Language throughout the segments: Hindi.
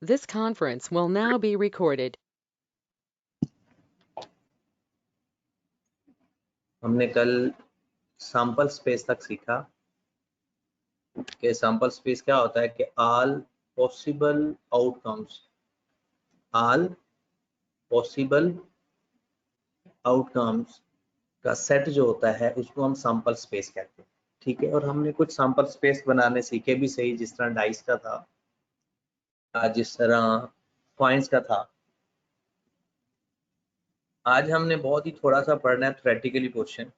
This conference will now be recorded. हमने कल सैंपल स्पेस तक सीखा कि सैंपल स्पेस क्या होता है कि ऑल पॉसिबल आउटकम्स का सेट जो होता है उसको हम सैंपल स्पेस कहते हैं। ठीक है, और हमने कुछ सैंपल स्पेस बनाने सीखे भी सही, जिस तरह डाइस का था, जिस तरह कॉइन्स का था। आज हमने बहुत ही थोड़ा सा पढ़ना है थ्योरेटिकली पोर्शन,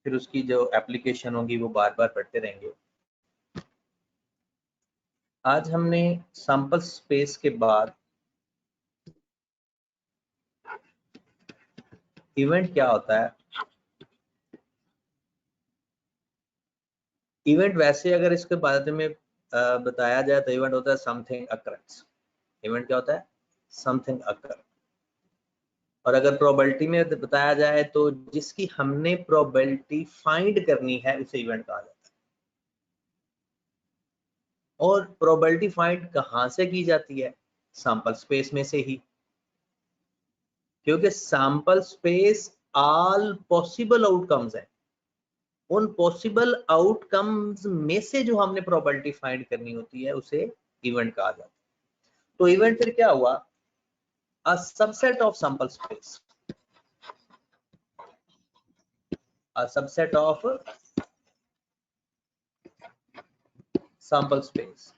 फिर उसकी जो एप्लीकेशन होगी वो बार बार पढ़ते रहेंगे। आज हमने सैंपल स्पेस के बाद इवेंट क्या होता है। इवेंट वैसे अगर इसके बारे में बताया जाए तो इवेंट होता है समथिंग अकरेंस। इवेंट क्या होता है? समथिंग अकर। और अगर प्रोबेबिलिटी में बताया जाए तो जिसकी हमने प्रोबेबिलिटी फाइंड करनी है उसे इवेंट कहा जाता है। और प्रोबेबिलिटी फाइंड कहाँ से की जाती है? सैंपल स्पेस में से ही, क्योंकि sample space all possible outcomes है। उन पॉसिबल आउटकम्स में से जो हमने प्रोबेबिलिटी फाइंड करनी होती है उसे इवेंट कहा जाता है। तो इवेंट फिर क्या हुआ? A subset of sample space, a subset of sample space.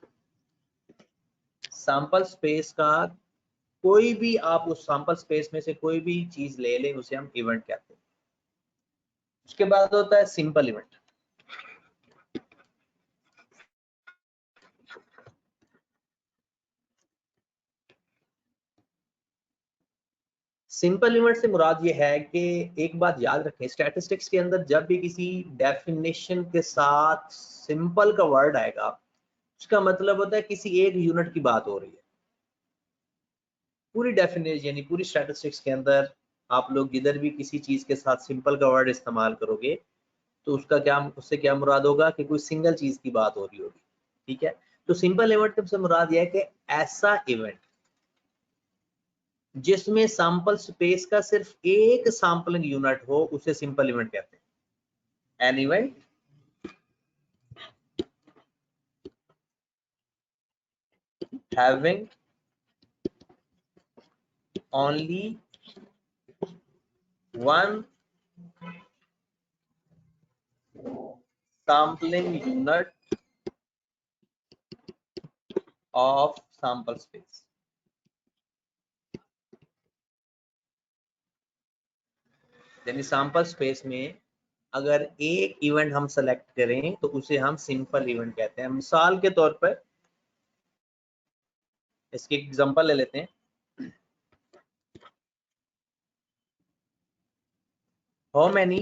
Sample space का कोई भी, आप उस सैंपल स्पेस में से कोई भी चीज ले लें उसे हम इवेंट कहते हैं। उसके बाद होता है सिंपल इवेंट। सिंपल इवेंट से मुराद ये है कि एक बात याद रखें, स्टैटिस्टिक्स के अंदर जब भी किसी डेफिनेशन के साथ सिंपल का वर्ड आएगा उसका मतलब होता है किसी एक यूनिट की बात हो रही है। पूरी डेफिनेशन यानी पूरी स्टैटिस्टिक्स के अंदर आप लोग जिधर भी किसी चीज के साथ सिंपल का वर्ड इस्तेमाल करोगे तो उसका क्या, उससे क्या मुराद होगा कि कोई सिंगल चीज की बात हो रही होगी। ठीक है, तो सिंपल इवेंट से मुराद यह है कि ऐसा इवेंट जिसमें सैंपल स्पेस का सिर्फ एक सैंपलिंग यूनिट हो उसे सिंपल इवेंट कहते हैं। An event having only one sampling unit of sample space। यानी सैंपल स्पेस में अगर एक इवेंट हम सेलेक्ट करें तो उसे हम सिंपल इवेंट कहते हैं। मिसाल के तौर पर इसकी एग्जांपल ले लेते हैं। How many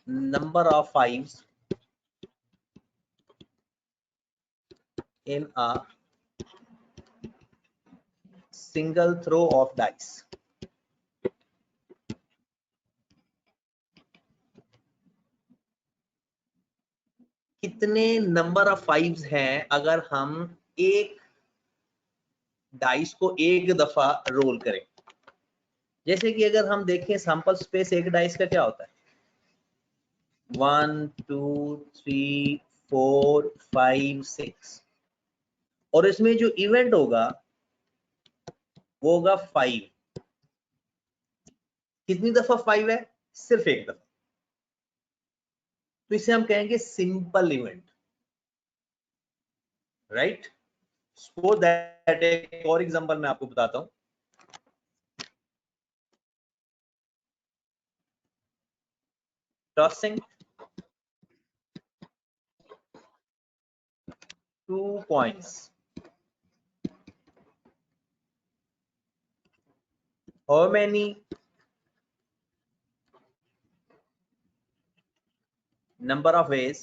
number of fives in a single throw of dice। कितने नंबर ऑफ फाइव्स हैं अगर हम एक डाइस को एक दफा रोल करें। जैसे कि अगर हम देखें सैंपल स्पेस एक डाइस का क्या होता है? 1 2 3 4 5 6 और इसमें जो इवेंट होगा वो होगा 5। कितनी दफा 5 है? सिर्फ एक दफा, तो इसे हम कहेंगे simple event, right. Suppose that एक और एग्जांपल मैं आपको बताता हूं। Tossing 2 coins, how many number of ways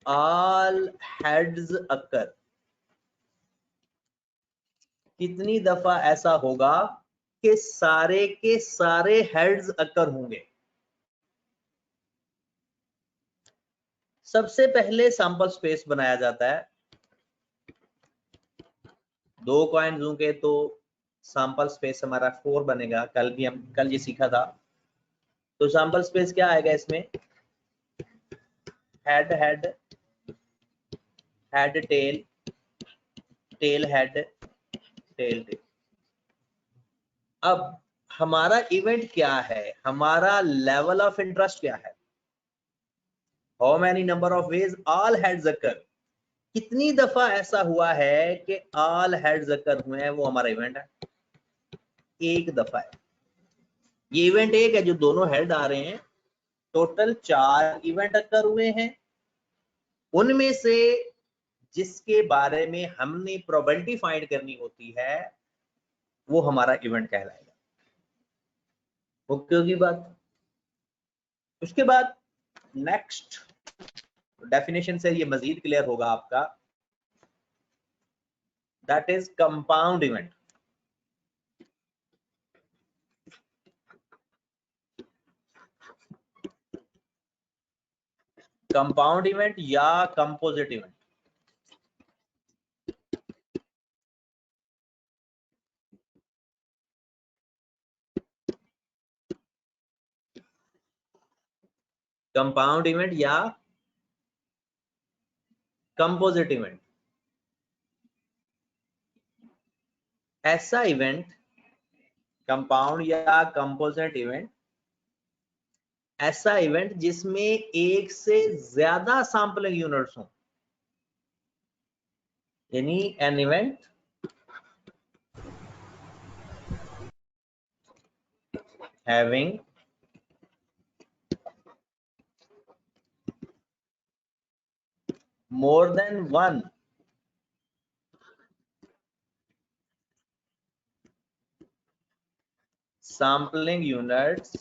all heads occur। कितनी दफा ऐसा होगा कि सारे के सारे हेड्स अकर होंगे। सबसे पहले सैंपल स्पेस बनाया जाता है। 2 कॉइन्स होंगे तो सैंपल स्पेस हमारा 4 बनेगा। कल ये सीखा था। तो सैंपल स्पेस क्या आएगा इसमें? Head head, head tail, tail head, tail tail. अब हमारा इवेंट क्या है? हमारा लेवल ऑफ इंटरेस्ट क्या है? How many number of ways all heads occur. कितनी दफा ऐसा हुआ है कि ऑल हेड्स अकर हुए हैं, वो हमारा इवेंट है। एक दफा है। ये इवेंट एक है जो दोनों हेड आ रहे हैं। टोटल 4 इवेंट अकर हुए हैं। उनमें से जिसके बारे में हमने प्रोबेबिलिटी फाइंड करनी होती है वो हमारा इवेंट कहलाएगा। ओके होगी बात? उसके बाद नेक्स्ट डेफिनेशन से ये मजीद क्लियर होगा आपका। That is compound event. Compound event या कंपोजिट इवेंट। कंपाउंड इवेंट या कंपोजिट इवेंट। ऐसा इवेंट, कंपाउंड या कंपोजिट इवेंट, ऐसा इवेंट जिसमें एक से ज्यादा सैंपलिंग यूनिट्स हों। यानी an event having more than one sampling units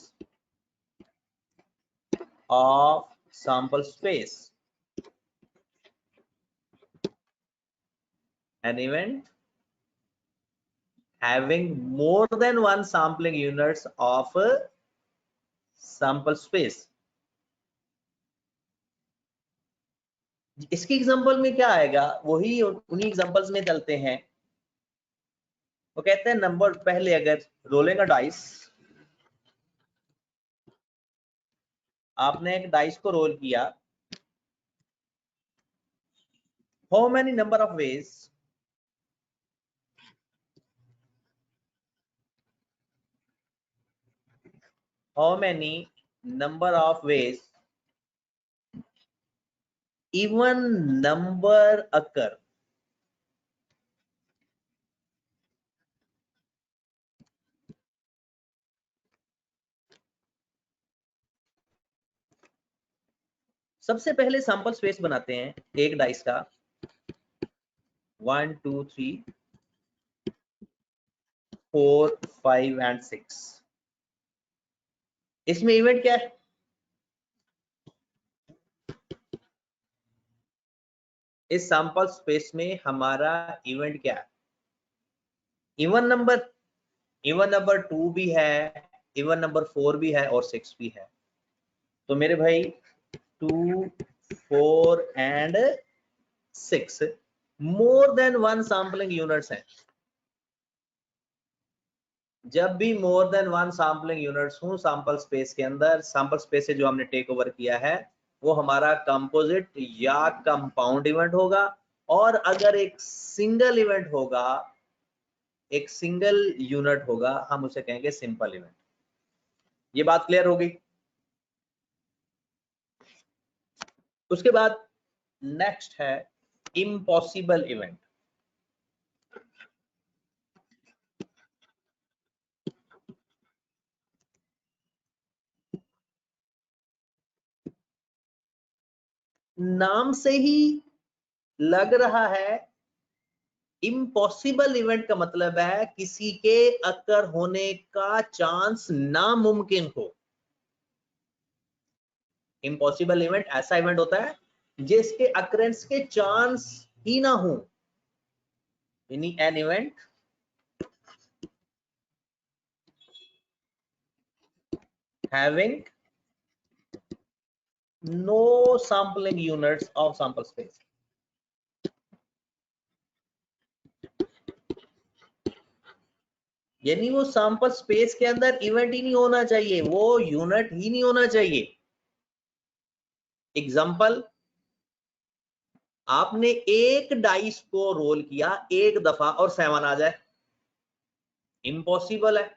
of sample space. An event having more than one sampling units of sample space. इसकी एग्जांपल में क्या आएगा? वही उन्हीं एग्जांपल्स में चलते हैं। वो कहते हैं नंबर पहले अगर रोलिंग अ डाइस, आपने एक डाइस को रोल किया, how many number of veg even number occur? सबसे पहले सैंपल स्पेस बनाते हैं एक डाइस का 1 2 3 4 5 एंड 6। इसमें इवेंट क्या है? इस सैंपल स्पेस में हमारा इवेंट क्या है? इवन नंबर 2 भी है, इवन नंबर 4 भी है और 6 भी है। तो मेरे भाई 2 4 and 6 more than one sampling units हैं। जब भी more than one sampling units हो सैंपल स्पेस के अंदर, सैंपल स्पेस से जो हमने टेक ओवर किया है वो हमारा कंपोजिट या कंपाउंड इवेंट होगा। और अगर एक सिंगल इवेंट होगा, एक सिंगल यूनिट होगा, हम उसे कहेंगे सिंपल इवेंट। ये बात क्लियर होगी? उसके बाद नेक्स्ट है इम्पॉसिबल इवेंट। नाम से ही लग रहा है इम्पॉसिबल इवेंट का मतलब है किसी के अकर होने का चांस नामुमकिन हो। इम्पॉसिबल इवेंट ऐसा इवेंट होता है जिसके अकरेंस के चांस ही ना हो। यानी an event having no sampling units of sample space. यानी वो सैंपल स्पेस के अंदर इवेंट ही नहीं होना चाहिए, वो यूनिट ही नहीं होना चाहिए। एग्जांपल, आपने एक डाइस को रोल किया एक दफा और 7 आ जाए, इम्पॉसिबल है।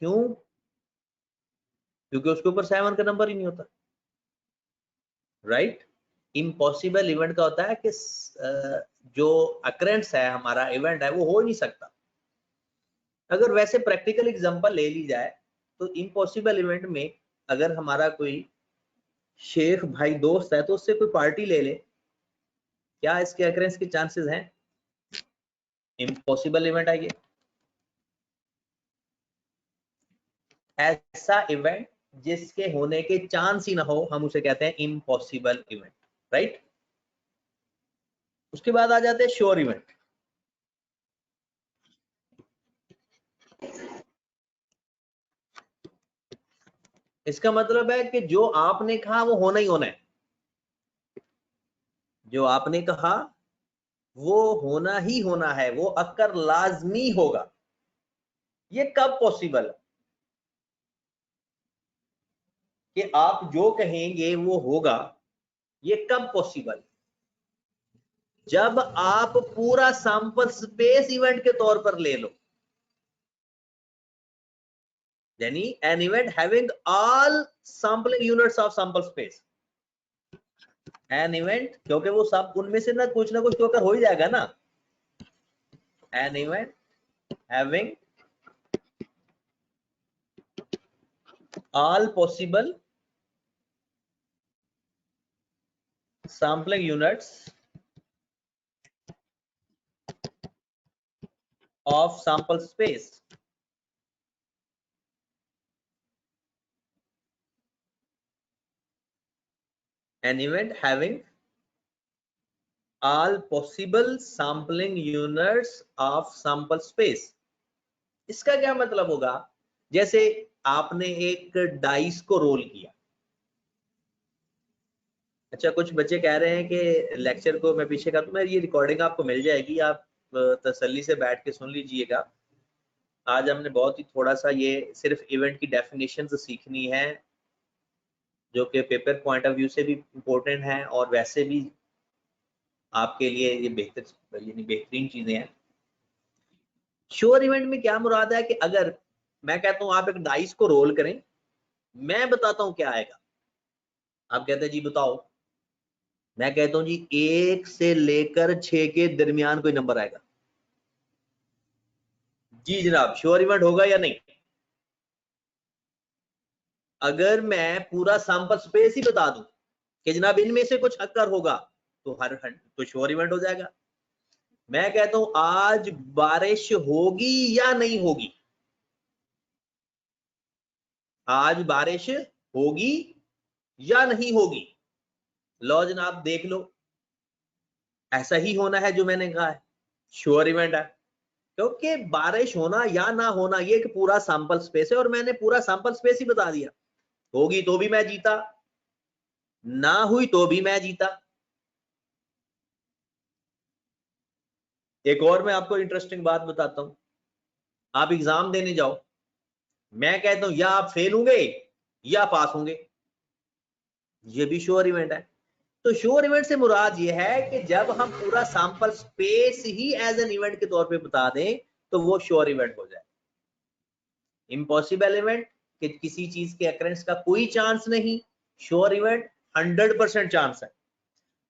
क्यों? क्योंकि उसके ऊपर 7 का नंबर ही नहीं होता, राइट। इम्पॉसिबल इवेंट का होता है कि जो अकरेंस है, हमारा इवेंट है, वो हो ही नहीं सकता। अगर वैसे प्रैक्टिकल एग्जांपल ले ली जाए तो इम्पॉसिबल इवेंट में अगर हमारा कोई शेख भाई दोस्त है तो उससे कोई पार्टी ले ले, क्या इसके अकरेंस के चांसेस हैं? इम्पॉसिबल इवेंट है ये। ऐसा इवेंट जिसके होने के चांस ही ना हो, हम उसे कहते हैं इम्पॉसिबल इवेंट, राइट। उसके बाद आ जाते हैं श्योर इवेंट। इसका मतलब है कि जो आपने कहा वो होना ही होना है, जो आपने कहा वो होना ही होना है, वो अक्कर लाजमी होगा। ये कब पॉसिबल है कि आप जो कहेंगे वो होगा? ये कब पॉसिबल? जब आप पूरा सैंपल स्पेस इवेंट के तौर पर ले लो, यानी an event having all sampling units of sample space. An event, क्योंकि वो सब उनमें से ना कुछ तो अगर हो ही जाएगा ना। An event having all possible sampling units of sample space. An event having all possible sampling units of sample space. इसका क्या मतलब होगा? जैसे आपने एक डाइस को रोल किया। अच्छा, कुछ बच्चे कह रहे हैं कि लेक्चर को मैं पीछे कर दूं, मैं ये रिकॉर्डिंग आपको मिल जाएगी, आप तसल्ली से बैठ के सुन लीजिएगा। आज हमने बहुत ही थोड़ा सा ये सिर्फ इवेंट की डेफिनेशन सीखनी है, जो कि पेपर पॉइंट ऑफ व्यू से भी इम्पोर्टेंट है और वैसे भी आपके लिए ये बेहतरीन चीजें हैं। श्योर इवेंट में क्या मुराद है कि अगर मैं कहता हूं आप एक डाइस को रोल करें, मैं बताता हूं क्या आएगा, आप कहते हैं जी बताओ, मैं कहता हूं जी 1 से लेकर 6 के दरमियान कोई नंबर आएगा। जी जनाब, श्योर इवेंट होगा या नहीं? अगर मैं पूरा सैंपल स्पेस ही बता दूं कि जनाब इनमें से कुछ अक्कर होगा, तो तो श्योर इवेंट हो जाएगा। मैं कहता हूं आज बारिश होगी या नहीं होगी, आज बारिश होगी या नहीं होगी, लो जनाब देख लो, ऐसा ही होना है जो मैंने कहा है, श्योर इवेंट है। क्योंकि बारिश होना या ना होना ये एक पूरा सैंपल स्पेस है और मैंने पूरा सैंपल स्पेस ही बता दिया। होगी तो भी मैं जीता, ना हुई तो भी मैं जीता। एक और मैं आपको इंटरेस्टिंग बात बताता हूं, आप एग्जाम देने जाओ, मैं कहता हूं या आप फेल होंगे या पास होंगे, ये भी श्योर इवेंट है। तो श्योर इवेंट से मुराद ये है कि जब हम पूरा सैंपल स्पेस ही एज एन इवेंट के तौर पे बता दें तो वो श्योर इवेंट हो जाए। इम्पॉसिबल इवेंट कि किसी चीज के अकरेंस का कोई चांस नहीं, श्योर इवेंट 100% चांस है।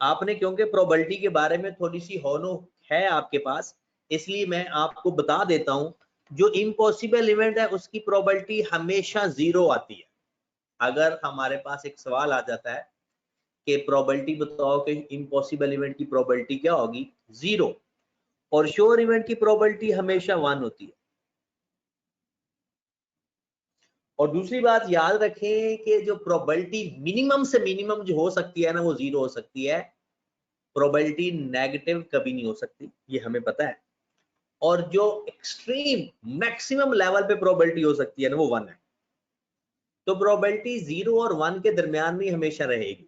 आपने क्योंकि प्रोबेबिलिटी के बारे में थोड़ी सी होनो है आपके पास, इसलिए मैं आपको बता देता हूं, जो इम्पॉसिबल इवेंट है उसकी प्रोबेबिलिटी हमेशा 0 आती है। अगर हमारे पास एक सवाल आ जाता है कि प्रोबेबिलिटी बताओ कि इम्पॉसिबल इवेंट की प्रोबेबिलिटी क्या होगी, 0, और श्योर इवेंट की प्रोबेबिलिटी हमेशा 1 होती है। और दूसरी बात याद रखें कि जो प्रोबेबिलिटी मिनिमम से मिनिमम जो हो सकती है ना, वो 0 हो सकती है, प्रोबेबिलिटी नेगेटिव कभी नहीं हो सकती, ये हमें पता है। और जो एक्सट्रीम मैक्सिमम लेवल पे प्रोबेबिलिटी हो सकती है ना, वो 1 है। तो प्रोबेबिलिटी 0 और 1 के दरमियान में हमेशा रहेगी।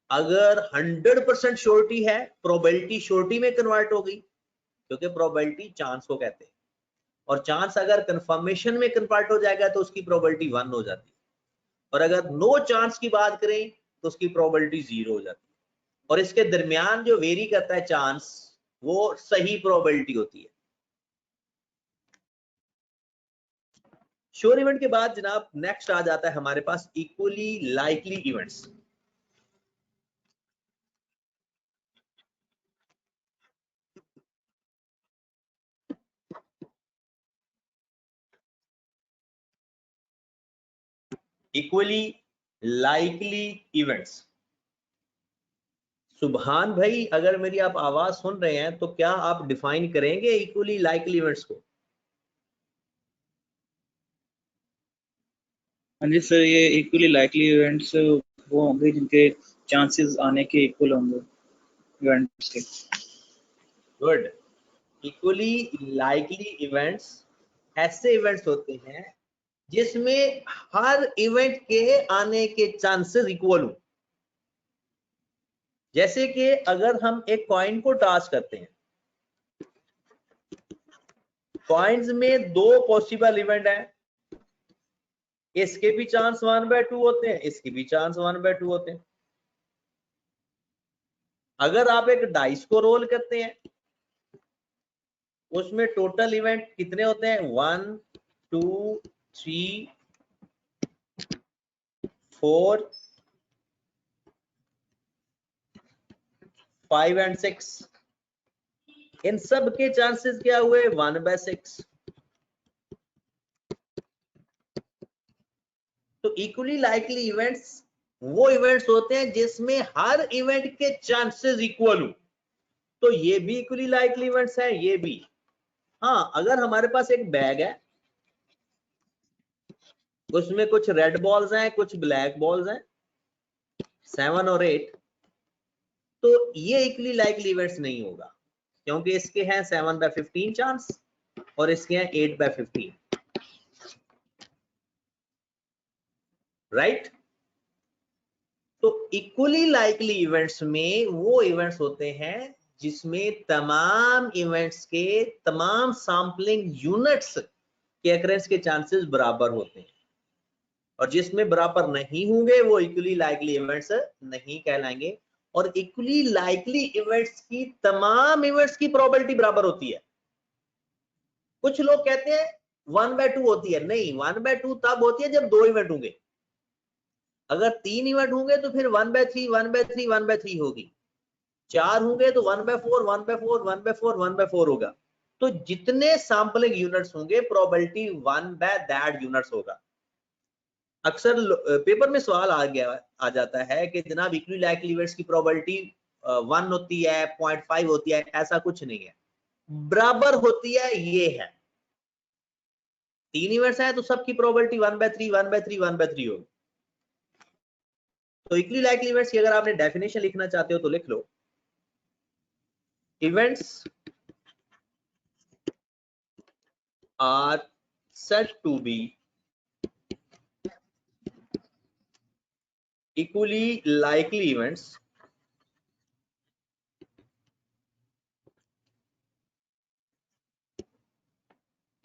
अगर 100% श्योरिटी है, प्रोबेबिलिटी श्योरिटी में कन्वर्ट हो गई, क्योंकि प्रोबेबिलिटी चांस को कहते हैं, और चांस अगर कंफर्मेशन में कन्वर्ट हो जाएगा तो उसकी प्रोबेबिलिटी 1 हो जाती है, और अगर नो चांस की बात करें तो उसकी प्रोबेबिलिटी 0 हो जाती है, और इसके दरमियान जो वेरी करता है चांस, वो सही प्रोबेबिलिटी होती है। श्योर इवेंट के बाद जनाब नेक्स्ट आ जाता है हमारे पास equally likely events. Equally likely events. Subhan भाई, अगर मेरी आप आवाज सुन रहे हैं तो क्या आप डिफाइन करेंगे इक्वली लाइकली इवेंट्स को? हाँ जी सर, ये इक्वली लाइकली इवेंट्स वो होंगे जिनके चांसेस आने के इक्वल होंगे इवेंट्स के। गुड। इक्वली लाइकली इवेंट्स ऐसे इवेंट्स होते हैं जिसमें हर इवेंट के आने के चांसेस इक्वल हो। जैसे कि अगर हम एक कॉइन को टॉस करते हैं, कॉइन्स में 2 पॉसिबल इवेंट हैं, इसके भी चांस 1/2 होते हैं, इसके भी चांस 1/2 होते हैं। अगर आप एक डाइस को रोल करते हैं, उसमें टोटल इवेंट कितने होते हैं? 1 2 3 4 5 एंड 6। इन सब के चांसेस क्या हुए? 1/6। तो इक्वली लाइकली इवेंट्स वो इवेंट्स होते हैं जिसमें हर इवेंट के चांसेस इक्वल हो। तो ये भी इक्वली लाइकली इवेंट्स है, ये भी। हाँ, अगर हमारे पास एक बैग है, उसमें कुछ रेड बॉल्स हैं, कुछ ब्लैक बॉल्स हैं, 7 और 8, तो ये इक्वली लाइकली इवेंट्स नहीं होगा, क्योंकि इसके हैं 7/15 चांस और इसके हैं 8/15, राइट? तो इक्वली लाइकली इवेंट्स में वो इवेंट्स होते हैं जिसमें तमाम इवेंट्स के तमाम सैंपलिंग यूनिट्स के अकरेंस के चांसेस बराबर होते हैं, और जिसमें बराबर नहीं होंगे वो इक्वली लाइकली इवेंट्स नहीं कहलाएंगे। और इक्वली लाइकली इवेंट्स की तमाम इवेंट्स की प्रोबेबिलिटी बराबर होती है। कुछ लोग कहते हैं 1/2 होती है, नहीं, 1/2 तब होती है जब 2 इवेंट होंगे। अगर 3 इवेंट होंगे तो फिर 1/3 1/3 1/3 होगी। 4 होंगे तो 1/4 1/4 1/4 1/4 होगा। तो जितने सैंपलिंग यूनिट्स होंगे प्रोबेबिलिटी 1/that यूनिट्स होगा। अक्सर पेपर में सवाल आ जाता है कि जनाब इक्वली लाइकली इवेंट्स की प्रोबेबिलिटी 1 होती है, 0.5 होती है। ऐसा कुछ नहीं है, बराबर होती है। ये है 3 इवेंट्स हैं तो सबकी प्रोबेबिलिटी 1/3 1/3 1/3 होगी। तो इक्वली लाइकली इवेंट्स की अगर आपने डेफिनेशन लिखना चाहते हो तो लिख लो, events are said to be equally likely events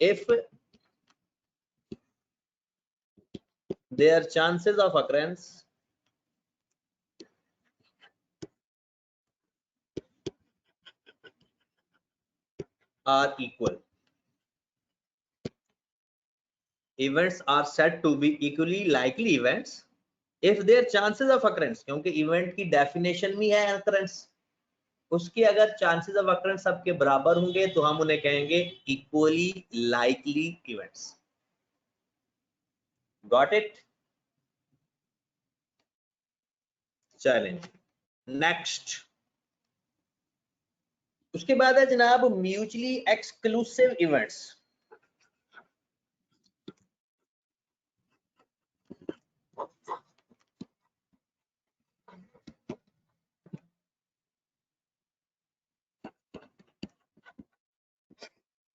if their chances of occurrence are equal. Events are said to be equally likely events if their chances of occurrence, क्योंकि इवेंट की डेफिनेशन में है occurrence, उसके अगर चांसेस ऑफ occurrence सबके बराबर होंगे तो हम उन्हें कहेंगे equally likely events. Got it? चलें नेक्स्ट। उसके बाद है जनाब mutually exclusive events.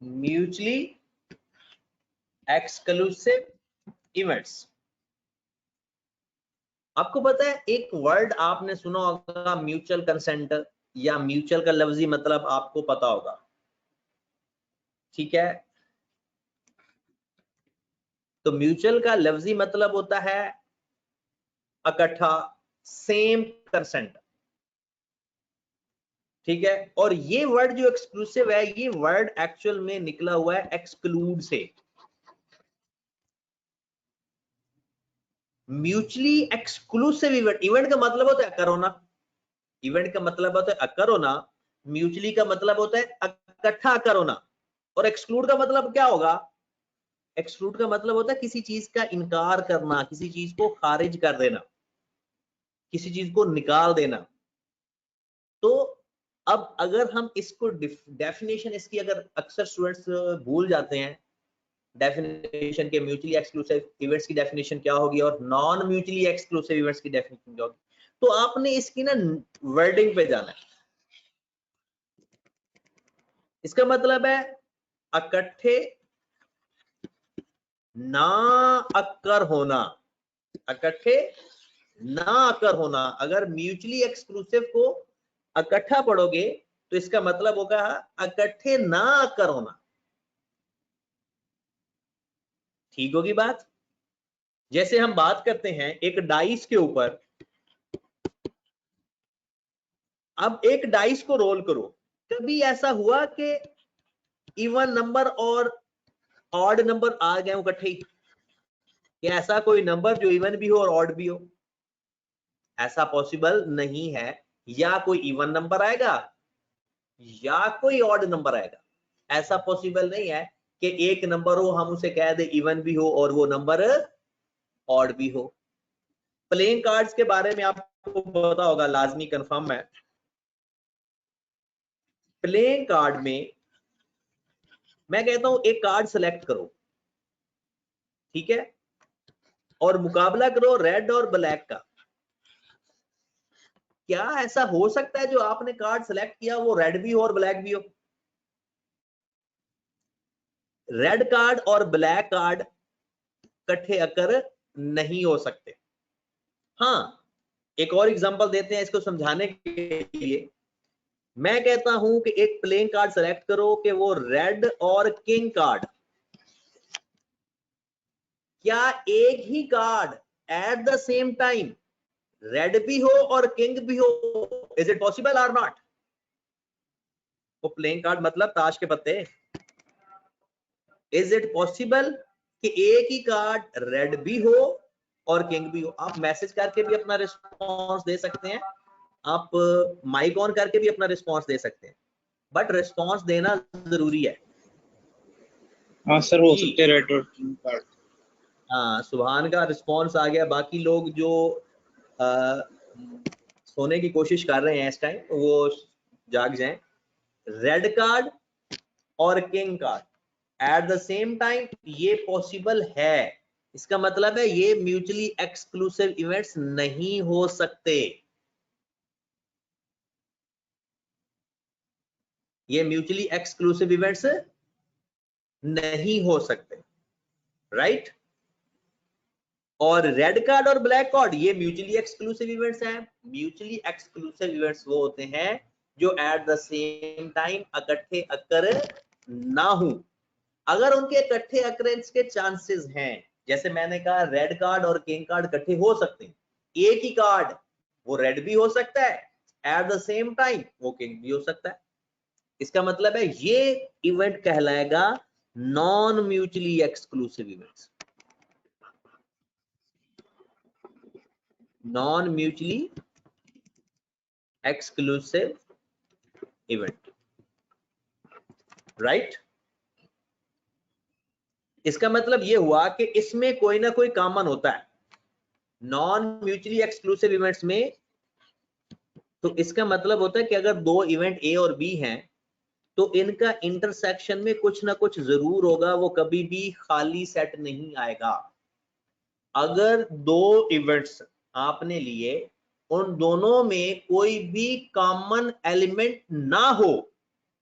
Mutually exclusive events आपको पता है एक वर्ड आपने सुना होगा म्यूचुअल कंसेंट, या म्यूचुअल का लफ्जी मतलब आपको पता होगा, ठीक है। तो म्यूचुअल का लफ्जी मतलब होता है इकट्ठा, सेम कंसेंट, ठीक है। और ये वर्ड जो एक्सक्लूसिव है, ये वर्ड एक्चुअल में निकला हुआ है एक्सक्लूड से। म्यूचुअली एक्सक्लूसिव इवेंट, इवेंट का मतलब होता है अकर होना, इवेंट का मतलब होता है अकर होना, म्यूचुअली का मतलब होता है इकट्ठा अकर होना, और एक्सक्लूड का मतलब क्या होगा? एक्सक्लूड का मतलब होता है किसी चीज का इनकार करना, किसी चीज को खारिज कर देना, किसी चीज को निकाल देना। तो अब अगर हम इसको डेफिनेशन इसकी अगर अक्सर स्टूडेंट्स भूल जाते हैं डेफिनेशन के, म्यूचुअली एक्सक्लूसिव इवेंट्स की डेफिनेशन क्या होगी और नॉन म्यूचुअली एक्सक्लूसिव इवेंट्स की डेफिनेशन क्या होगी, तो आपने इसकी ना वर्डिंग पे जाना है। इसका मतलब है इकट्ठे ना अक्कर होना, इकट्ठे ना अक्कर होना। अगर म्यूचुअली एक्सक्लूसिव को इकट्ठा पढ़ोगे तो इसका मतलब होगा इकट्ठे ना अक्कर होना, ठीक होगी बात। जैसे हम बात करते हैं एक डाइस के ऊपर, अब एक डाइस को रोल करो, कभी ऐसा हुआ कि इवन नंबर और ऑड नंबर आ गए इकट्ठे ही? या ऐसा कोई नंबर जो इवन भी हो और ऑड भी हो? ऐसा पॉसिबल नहीं है। या कोई इवन नंबर आएगा या कोई ऑड नंबर आएगा, ऐसा पॉसिबल नहीं है कि एक नंबर हो हम उसे कह दे इवन भी हो और वो नंबर ऑड भी हो। प्लेइंग कार्ड्स के बारे में आपको पता होगा, लाजमी कंफर्म है। प्लेइंग कार्ड में मैं कहता हूं एक कार्ड सेलेक्ट करो, ठीक है, और मुकाबला करो रेड और ब्लैक का। क्या ऐसा हो सकता है जो आपने कार्ड सेलेक्ट किया वो रेड भी हो और ब्लैक भी हो? रेड कार्ड और ब्लैक कार्ड इकट्ठे अकर नहीं हो सकते। हाँ, एक और एग्जांपल देते हैं इसको समझाने के लिए। मैं कहता हूं कि एक प्लेइंग कार्ड सेलेक्ट करो कि वो रेड और किंग कार्ड, क्या एक ही card at the same time red भी हो और किंग भी हो? इज इट पॉसिबल और नॉट? वो प्लेइंग कार्ड मतलब ताश के पत्ते। इज इट पॉसिबल कि एक ही कार्ड रेड भी हो और किंग भी हो? आप मैसेज करके भी अपना रिस्पॉन्स दे सकते हैं, आप माइक ऑन करके भी अपना रिस्पॉन्स दे सकते हैं, बट रिस्पॉन्स देना जरूरी है। हाँ सर, हो सकते हैं रेड और किंग कार्ड। हाँ, सुभान का रिस्पॉन्स आ गया। बाकी लोग जो सोने की कोशिश कर रहे हैं इस टाइम वो जाग जाएं। रेड कार्ड और king card at the same time ये पॉसिबल है। इसका मतलब है ये म्यूचुअली एक्सक्लूसिव इवेंट्स नहीं हो सकते, ये म्यूचुअली एक्सक्लूसिव इवेंट्स नहीं हो सकते, राइट। और रेड कार्ड और ब्लैक कार्ड ये म्यूचुअली एक्सक्लूसिव इवेंट्स हैं। म्यूचुअली एक्सक्लूसिव इवेंट्स वो होते हैं जो एट द सेम टाइम इकट्ठे अकर ना हो। अगर उनके इकट्ठे अकरेंस के चांसेस हैं, जैसे मैंने कहा रेड कार्ड और किंग कार्ड इकट्ठे हो सकते हैं, एक ही कार्ड वो रेड भी हो सकता है, एट द सेम टाइम वो किंग भी हो सकता है। इसका मतलब है ये इवेंट कहलाएगा non mutually exclusive events, non mutually exclusive event, right. इसका मतलब ये हुआ कि इसमें कोई ना कोई कॉमन होता है नॉन म्यूचुअली एक्सक्लूसिव इवेंट्स में। तो इसका मतलब होता है कि अगर दो इवेंट ए और बी हैं तो इनका इंटरसेक्शन में कुछ ना कुछ जरूर होगा, वो कभी भी खाली सेट नहीं आएगा। अगर दो इवेंट्स आपने लिए, उन दोनों में कोई भी कॉमन एलिमेंट ना हो,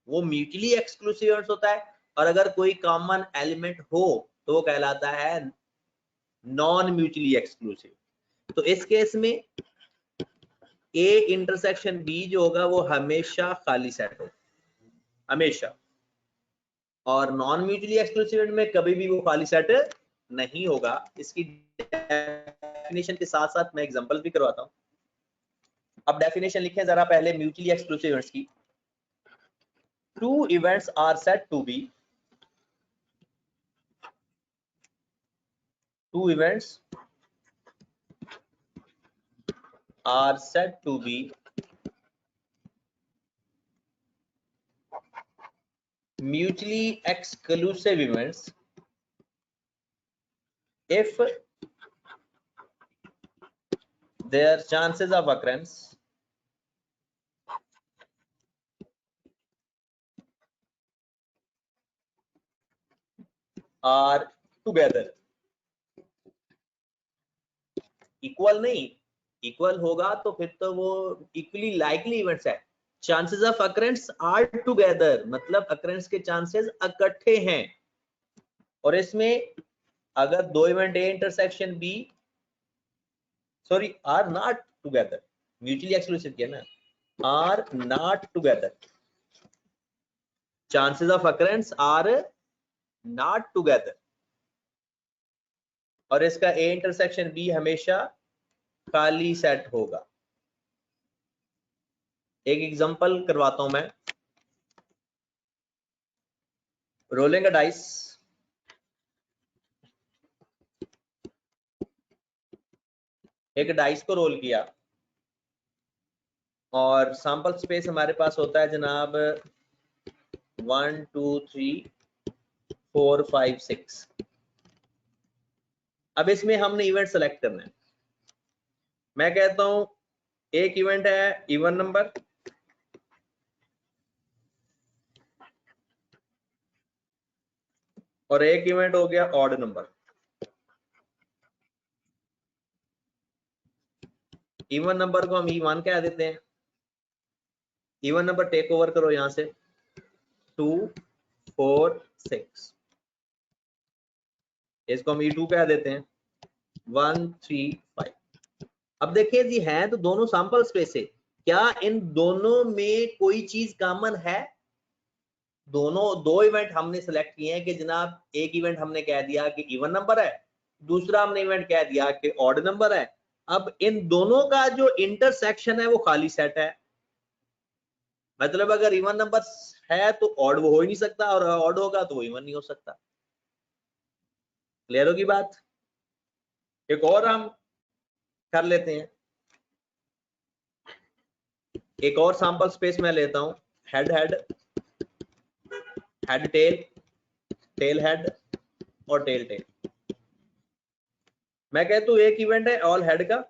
वो म्यूचुअली एक्सक्लूसिव इवेंट्स होता है। और अगर कोई कॉमन एलिमेंट हो तो वो कहलाता है नॉन म्यूचुअली एक्सक्लूसिव। तो इस केस में A इंटरसेक्शन B जो होगा वो हमेशा खाली सेट होगा, हमेशा। और नॉन म्यूचुअली एक्सक्लूसिव में कभी भी वो खाली सेट नहीं होगा। इसकी डेफिनेशन के साथ साथ मैं एग्जांपल भी करवाता हूं। अब डेफिनेशन लिखें जरा पहले म्यूचुअली एक्सक्लूसिव इवेंट्स की। Two events are said to be, two events are said to be mutually exclusive events if their chances of occurrence are together। Equal नहीं, इक्वल होगा तो फिर तो वो इक्वली लाइकली इवेंट्स है। Chances of occurrence are together मतलब अकरेंस के चांसेस इकट्ठे हैं। और इसमें अगर दो event A intersection B sorry are not together, mutually exclusive किया ना, are not together, chances of occurrence are not together, और इसका ए इंटरसेक्शन बी हमेशा खाली सेट होगा। एक एग्जांपल करवाता हूं मैं। रोलिंग अ डाइस, एक डाइस को रोल किया और सैंपल स्पेस हमारे पास होता है जनाब 1 2 3 4 5 6। अब इसमें हमने इवेंट सेलेक्ट करना है। मैं कहता हूं एक इवेंट है इवन नंबर, और एक इवेंट हो गया ऑड नंबर। इवन नंबर को हम E1 कह देते हैं। इवन नंबर टेक ओवर करो यहां से 2 4 6, इसको हम E2 कह देते हैं 1 3 5। अब देखिए जी हैं तो दोनों सैंपल स्पेस है, क्या इन दोनों में कोई चीज कॉमन है? दोनों दो इवेंट हमने सेलेक्ट किए हैं कि जनाब एक इवेंट हमने कह दिया कि इवन नंबर है, दूसरा हमने इवेंट कह दिया कि ऑड नंबर है। अब इन दोनों का जो इंटरसेक्शन है वो खाली सेट है। मतलब अगर इवन नंबर है तो ऑड वो हो ही नहीं सकता, और ऑड होगा तो वो इवन नहीं हो सकता। क्लियर होगी बात? एक और हम कर लेते हैं, एक और सैंपल स्पेस मैं लेता हूं। Head head, head tail, tail head और टेल टेल। मैं कहता हूं एक इवेंट है ऑल हेड का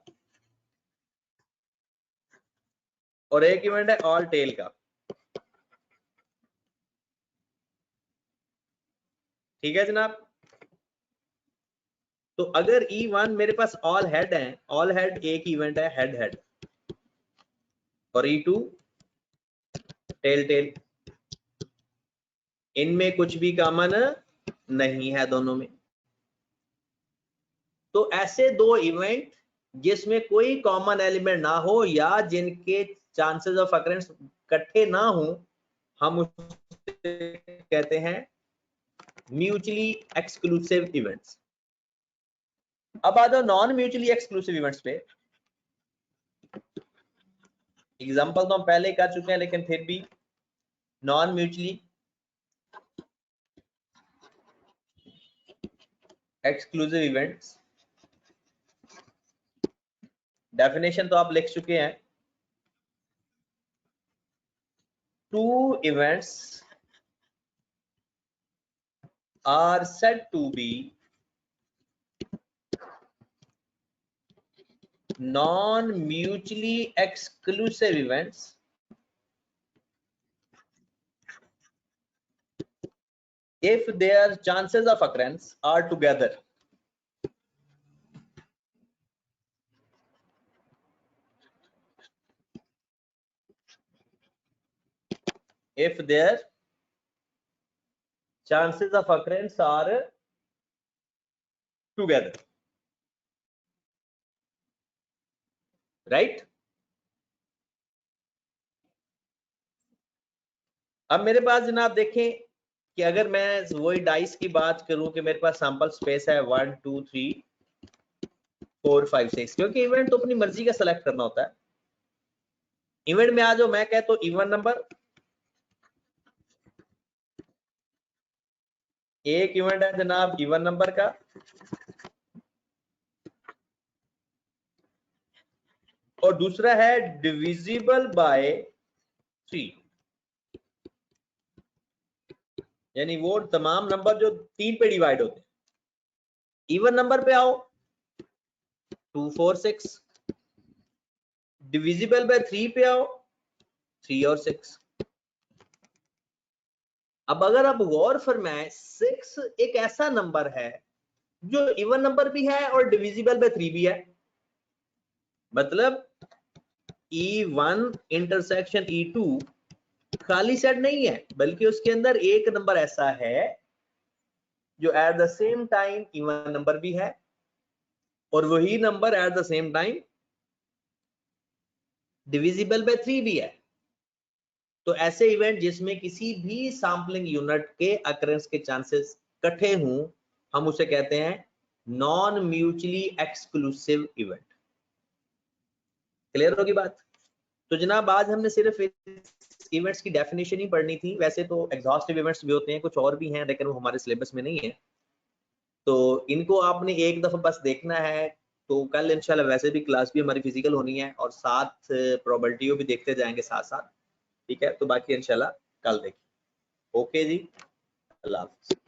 और एक इवेंट है ऑल टेल का। ठीक है जनाब? तो अगर E1 मेरे पास ऑल हेड है, ऑल हेड एक इवेंट है हेड हेड, और E2 टेल टेल, इनमें कुछ भी कॉमन नहीं है दोनों में। तो ऐसे दो इवेंट जिसमें कोई कॉमन एलिमेंट ना हो या जिनके चांसेस ऑफ अकरेंस इकट्ठे ना हो, हम उसे कहते हैं म्यूचुअली एक्सक्लूसिव इवेंट्स। अब आ जाओ नॉन म्यूचुअली एक्सक्लूसिव इवेंट्स पे। एग्जांपल तो हम पहले ही कर चुके हैं, लेकिन फिर भी non mutually exclusive events definition तो आप लिख चुके हैं। Two events are said to be non-mutually exclusive events if their chances of occurrence are together. If their chances of occurrence are together. Right. अब मेरे पास जनाब देखें कि अगर मैं वही डाइस की बात करूं कि मेरे पास सैंपल स्पेस है 1 2 3 4 5 6, क्योंकि इवेंट तो अपनी मर्जी का सेलेक्ट करना होता है। इवेंट में आ जाओ, मैं कहता हूं इवन नंबर, एक इवेंट है जनाब इवन नंबर का, और दूसरा है डिविजिबल बाय 3, यानी वो तमाम नंबर जो 3 पे डिवाइड होते हैं। इवन नंबर पे आओ 2 4 6, डिविजिबल बाय 3 पे आओ 3 और 6। अब अगर आप गौर फरमाएं 6 एक ऐसा नंबर है जो इवन नंबर भी है और डिविजिबल बाय 3 भी है, मतलब E1 इंटरसेक्शन E2 खाली सेट नहीं है, बल्कि उसके अंदर एक नंबर ऐसा है जो eight the same time even number भी है और वही number eight the same time divisible by 3 भी है। तो ऐसे इवेंट जिसमें किसी भी सैंपलिंग यूनिट के अकरेंस के चांसेस इकट्ठे हों, हम उसे कहते हैं non mutually exclusive event. Clear होगी बात? तो जनाब आज हमने सिर्फ इवेंट्स की डेफिनेशन ही पढ़नी थी। वैसे तो एग्जॉस्टिव इवेंट्स भी होते हैं, कुछ और भी हैं, लेकिन वो हमारे सिलेबस में नहीं है, तो इनको आपने एक दफा बस देखना है। तो कल इंशाल्लाह वैसे भी क्लास भी हमारी फिजिकल होनी है और साथ प्रोबेबिलिटी भी देखते जाएंगे साथ साथ, ठीक है? तो बाकी इंशाल्लाह कल देखें। ओके जी, अल्लाह हाफ़िज़।